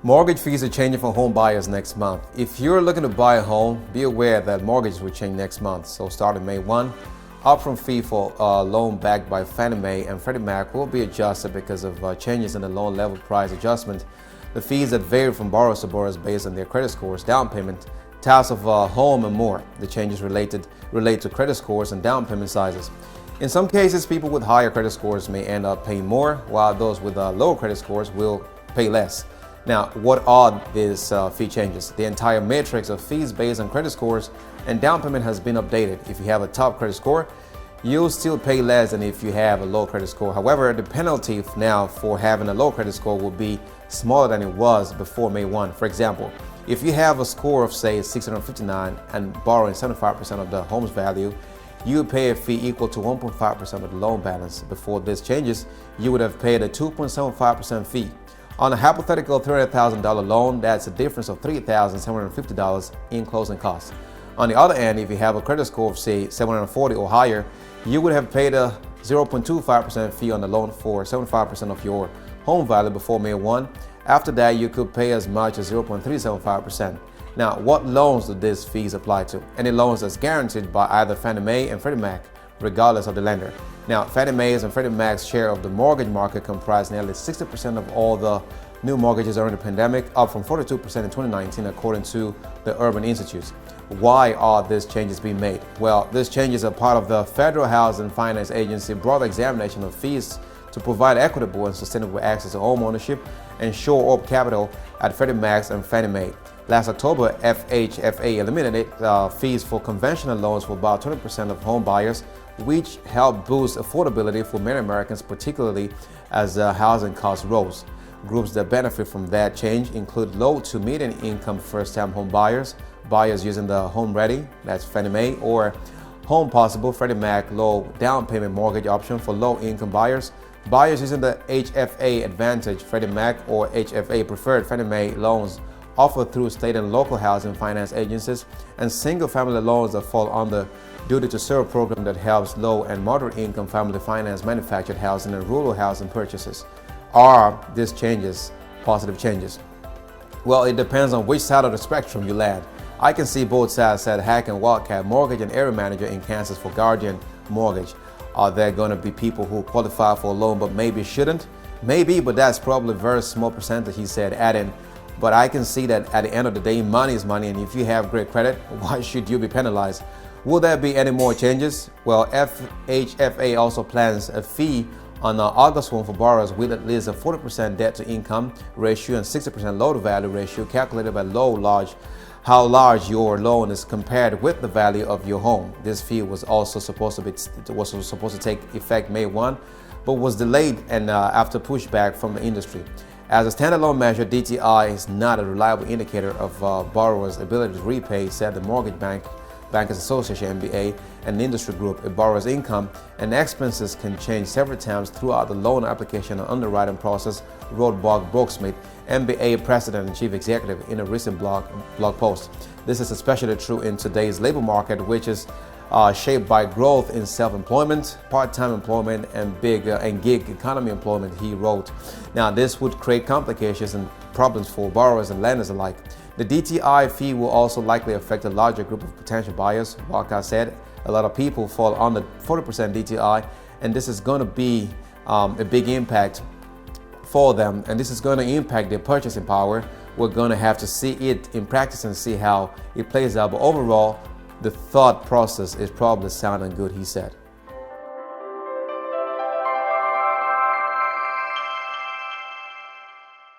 Mortgage fees are changing for home buyers next month. If you're looking to buy a home, be aware that mortgages will change next month. So starting May 1, upfront fee for a loan backed by Fannie Mae and Freddie Mac will be adjusted because of changes in the loan level price adjustment. The fees that vary from borrower to borrower based on their credit scores, down payment, types of home, and more. The changes relate to credit scores and down payment sizes. In some cases, people with higher credit scores may end up paying more, while those with lower credit scores will pay less. Now, what are these fee changes? The entire matrix of fees based on credit scores and down payment has been updated. If you have a top credit score, you'll still pay less than if you have a low credit score. However, the penalty now for having a low credit score will be smaller than it was before May 1. For example, if you have a score of say 659 and borrowing 75% of the home's value, you would pay a fee equal to 1.5% of the loan balance. Before this changes, you would have paid a 2.75% fee. On a hypothetical $300,000 loan, that's a difference of $3,750 in closing costs. On the other end, if you have a credit score of say 740 or higher, you would have paid a 0.25% fee on the loan for 75% of your home value before May 1. After that, you could pay as much as 0.375%. Now, what loans do these fees apply to? Any loans that's guaranteed by either Fannie Mae and Freddie Mac, regardless of the lender. Now, Fannie Mae's and Freddie Mac's share of the mortgage market comprised nearly 60% of all the new mortgages during the pandemic, up from 42% in 2019, according to the Urban Institute. Why are these changes being made? Well, these changes are part of the Federal Housing Finance Agency broad examination of fees to provide equitable and sustainable access to home ownership and shore up capital at Freddie Mac's and Fannie Mae. Last October, FHFA eliminated fees for conventional loans for about 20% of home buyers, which helped boost affordability for many Americans, particularly as housing costs rose. Groups that benefit from that change include low to median income first-time home buyers, buyers using the Home Ready, that's Fannie Mae, or Home Possible, Freddie Mac low down payment mortgage option for low-income buyers, buyers using the HFA Advantage, Freddie Mac, or HFA Preferred Fannie Mae loans offered through state and local housing finance agencies, and single-family loans that fall under Duty to Serve program that helps low and moderate income family finance manufactured housing and rural housing purchases. Are these changes positive changes? Well, it depends on which side of the spectrum you land. I can see both sides, said Hack and Wildcat Mortgage and area manager in Kansas for Guardian Mortgage. Are there going to be people who qualify for a loan but maybe shouldn't? Maybe, but that's probably a very small percentage, he said, adding, but I can see that at the end of the day, money is money, and if you have great credit, why should you be penalized? Will there be any more changes? Well, FHFA also plans a fee on August 1 for borrowers with at least a 40% debt-to-income ratio and 60% loan-to-value ratio calculated by how large your loan is compared with the value of your home. This fee was also supposed to take effect May 1, but was delayed and after pushback from the industry. As a standalone measure, DTI is not a reliable indicator of borrowers' ability to repay, said the Mortgage Bankers Association (MBA), an industry group. A borrower's income and expenses can change several times throughout the loan application and underwriting process, wrote Bob Brooksmith, MBA President and Chief Executive, in a recent blog post. This is especially true in today's labor market, which is shaped by growth in self-employment, part-time employment, and gig economy employment, he wrote. Now, this would create complications and problems for borrowers and lenders alike. The DTI fee will also likely affect a larger group of potential buyers. Walcott said a lot of people fall under 40% DTI, and this is going to be a big impact for them, and this is going to impact their purchasing power. We're going to have to see it in practice and see how it plays out, but overall, the thought process is probably sounding good, he said.